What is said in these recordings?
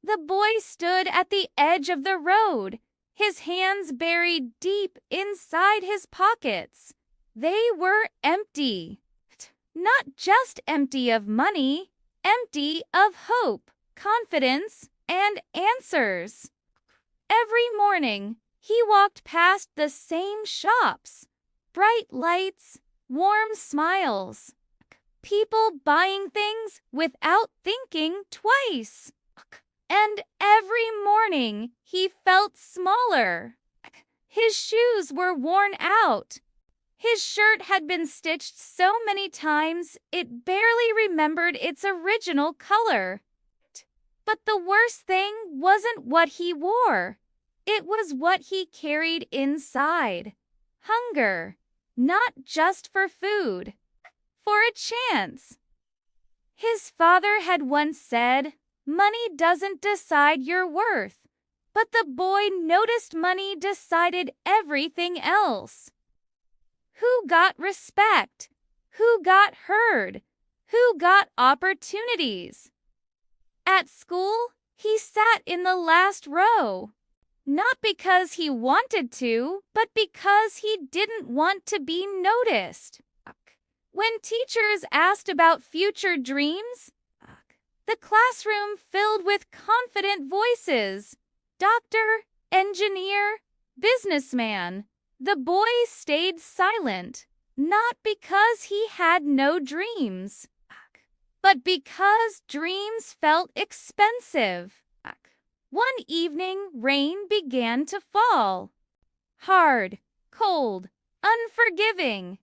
The boy stood at the edge of the road, his hands buried deep inside his pockets. They were empty. Not just empty of money, empty of hope, confidence, and answers. Every morning, he walked past the same shops. Bright lights, warm smiles. People buying things without thinking twice. And every morning, he felt smaller. His shoes were worn out. His shirt had been stitched so many times it barely remembered its original color. But the worst thing wasn't what he wore. It was what he carried inside. Hunger, not just for food, for a chance. His father had once said, "Money doesn't decide your worth." But the boy noticed money decided everything else. Who got respect? Who got heard? Who got opportunities? At school, he sat in the last row. Not because he wanted to, but because he didn't want to be noticed. When teachers asked about future dreams, the classroom filled with confident voices. Doctor, engineer, businessman. The boy stayed silent, not because he had no dreams, but because dreams felt expensive. One evening, rain began to fall. Hard, cold, unforgiving.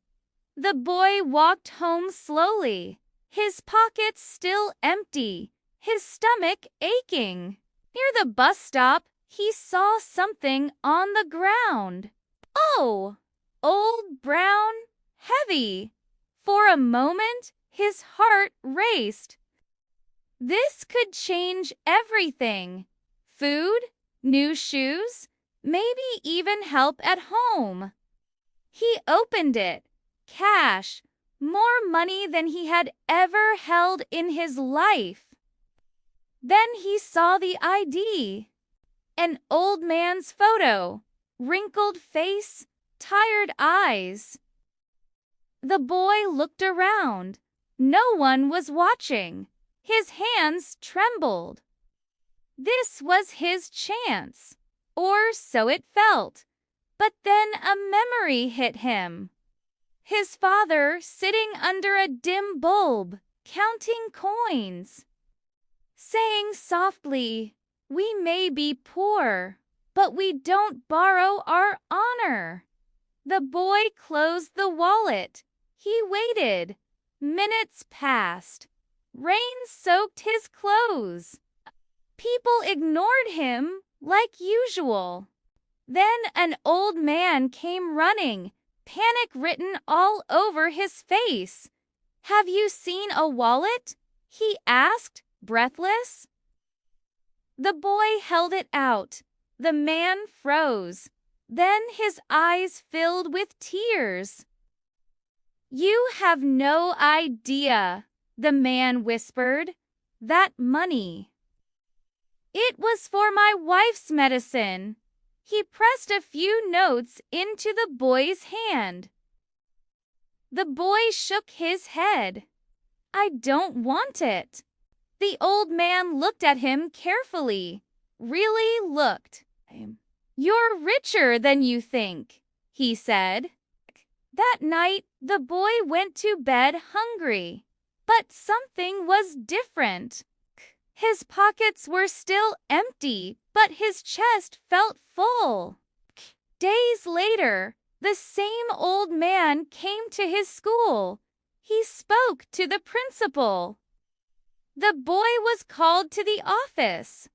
The boy walked home slowly, his pockets still empty, his stomach aching. Near the bus stop, he saw something on the ground. Oh, old, brown, heavy. For a moment, his heart raced. This could change everything. Food, new shoes, maybe even help at home. He opened it. Cash, more money than he had ever held in his life. Then he saw the ID. An old man's photo, wrinkled face, tired eyes. The boy looked around. No one was watching. His hands trembled. This was his chance, or so it felt. But then a memory hit him. His father sitting under a dim bulb, counting coins, saying softly, "We may be poor, but we don't borrow our honor." The boy closed the wallet. He waited. Minutes passed. Rain soaked his clothes. People ignored him like usual. Then an old man came running, panic written all over his face. "Have you seen a wallet?" he asked, breathless. The boy held it out. The man froze. Then his eyes filled with tears. "You have no idea," the man whispered. "That money. It was for my wife's medicine." He pressed a few notes into the boy's hand. The boy shook his head. "I don't want it." The old man looked at him carefully. Really looked. "You're richer than you think," he said. That night, the boy went to bed hungry. But something was different. His pockets were still empty, but his chest felt full. Days later, the same old man came to his school. He spoke to the principal. The boy was called to the office.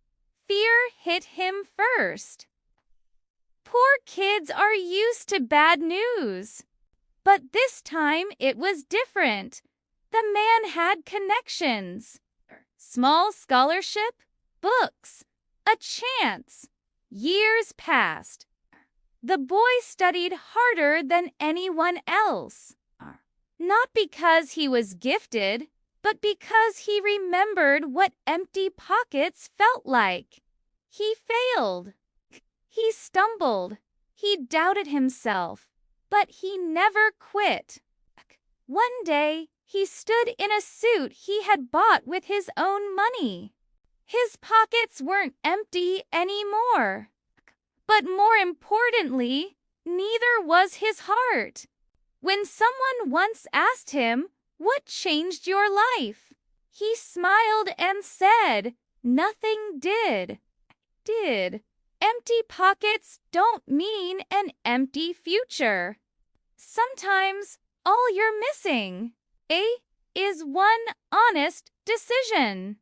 Fear hit him first. Poor kids are used to bad news. But this time it was different. The man had connections. Small scholarship, books, a chance. Years passed. The boy studied harder than anyone else. Not because he was gifted, but because he remembered what empty pockets felt like. He failed. He stumbled. He doubted himself, but he never quit. One day, he stood in a suit he had bought with his own money. His pockets weren't empty anymore. But more importantly, neither was his heart. When someone once asked him, "What changed your life?" he smiled and said, "Nothing did." Empty pockets don't mean an empty future. Sometimes all you're missing is one honest decision.